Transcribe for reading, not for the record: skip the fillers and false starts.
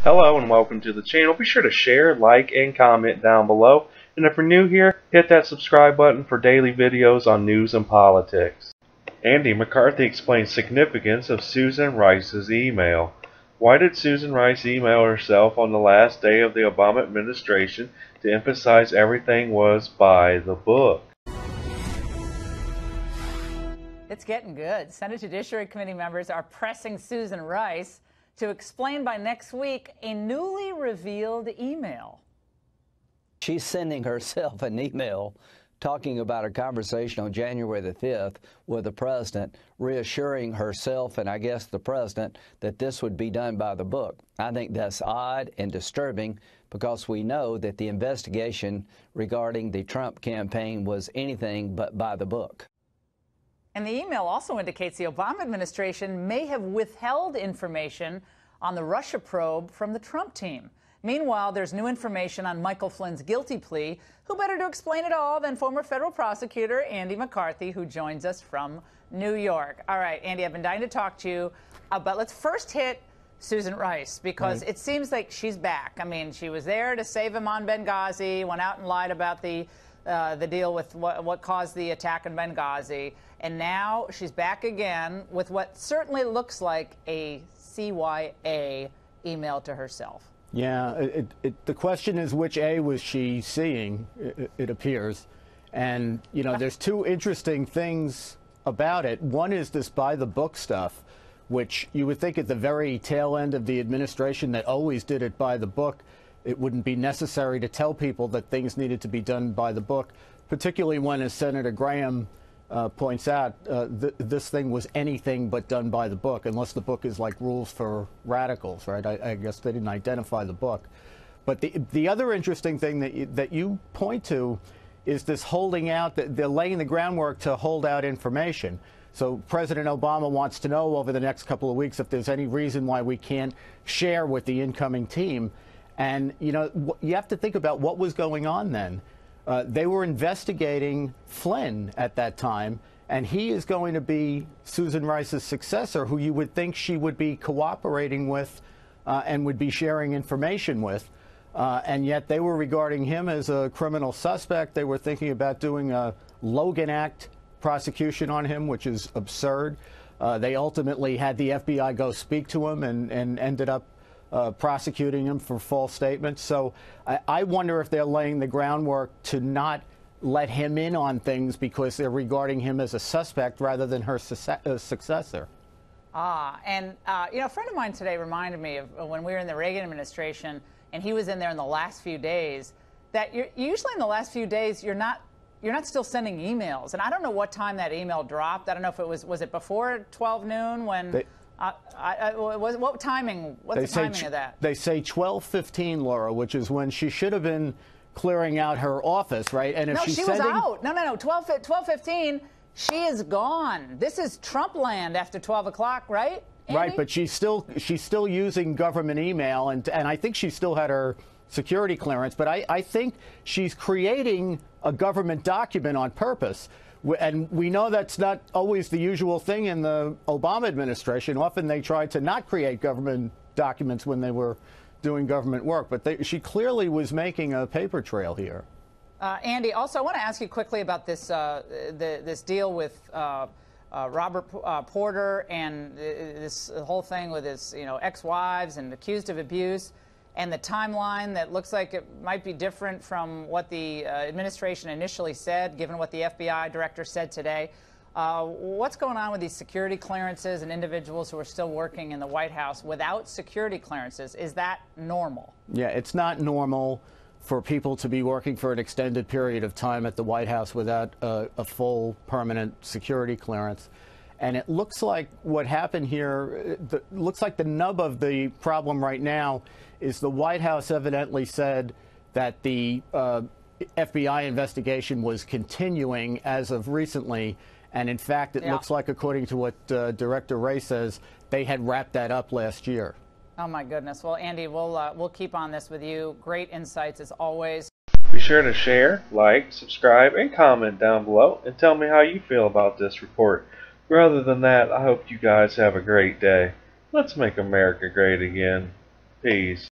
Hello and welcome to the channel. Be sure to share, like, and comment down below. And if you're new here, hit that subscribe button for daily videos on news and politics. Andy McCarthy explains significance of Susan Rice's email. Why did Susan Rice email herself on the last day of the Obama administration to emphasize everything was by the book? It's getting good. Senate Judiciary Committee members are pressing Susan Rice to explain by next week a newly revealed email. She's sending herself an email talking about a conversation on January the 5th with the president, reassuring herself and I guess the president that this would be done by the book. I think that's odd and disturbing because we know that the investigation regarding the Trump campaign was anything but by the book. And the email also indicates the Obama administration may have withheld information on the Russia probe from the Trump team. Meanwhile, there's new information on Michael Flynn's guilty plea. Who better to explain it all than former federal prosecutor Andy McCarthy, who joins us from New York. All right, Andy, I've been dying to talk to you, but let's first hit Susan Rice, because it seems like she's back. I mean, she was there to save him on Benghazi, went out and lied about the deal with what caused the attack in Benghazi, and now she's back again with what certainly looks like a CYA email to herself. Yeah, the question is, which A was she seeing, it appears. And, you know, there's two interesting things about it. One is this by-the-book stuff, which you would think at the very tail end of the administration that always did it by the book, it wouldn't be necessary to tell people that things needed to be done by the book, particularly when, as Senator Graham points out, this thing was anything but done by the book, unless the book is like Rules for Radicals, right? I guess they didn't identify the book. But the other interesting thing that you point to is this holding out, they're laying the groundwork to hold out information. So President Obama wants to know over the next couple of weeks if there's any reason why we can't share with the incoming team. And, you know, you have to think about what was going on then. They were investigating Flynn at that time, and he is going to be Susan Rice's successor, who you would think she would be cooperating with and would be sharing information with. And yet they were regarding him as a criminal suspect. They were thinking about doing a Logan Act prosecution on him, which is absurd. They ultimately had the FBI go speak to him and ended up prosecuting him for false statements. So I wonder if they're laying the groundwork to not let him in on things because they're regarding him as a suspect rather than her successor. And you know, a friend of mine today reminded me of when we were in the Reagan administration and he was in there in the last few days, that usually in the last few days you're not still sending emails. And I don't know what time that email dropped. I don't know if it was it before 12 noon when what timing? What's the timing of that? They say 12:15, Laura, which is when she should have been clearing out her office, right? And if no, she's she was out. No. 12:15. She is gone. This is Trump land after 12 o'clock, right, Andy? Right, but she's still using government email, and I think she still had her security clearance. But I think she's creating a government document on purpose. And we know that's not always the usual thing in the Obama administration. Often they tried to not create government documents when they were doing government work. But she clearly was making a paper trail here. Andy, also, I want to ask you quickly about this this deal with Robert Porter and this whole thing with his ex-wives and accused of abuse. And the timeline that looks like it might be different from what the administration initially said, given what the FBI director said today. What's going on with these security clearances and individuals who are still working in the White House without security clearances? Is that normal? Yeah, it's not normal for people to be working for an extended period of time at the White House without a full permanent security clearance. And it looks like what happened here, looks like the nub of the problem right now is the White House evidently said that the FBI investigation was continuing as of recently. And in fact, it looks like, according to what Director Wray says, they had wrapped that up last year. Oh, my goodness. Well, Andy, we'll keep on this with you. Great insights as always. Be sure to share, like, subscribe, and comment down below and tell me how you feel about this report. Rather than that, I hope you guys have a great day. Let's make America great again. Peace.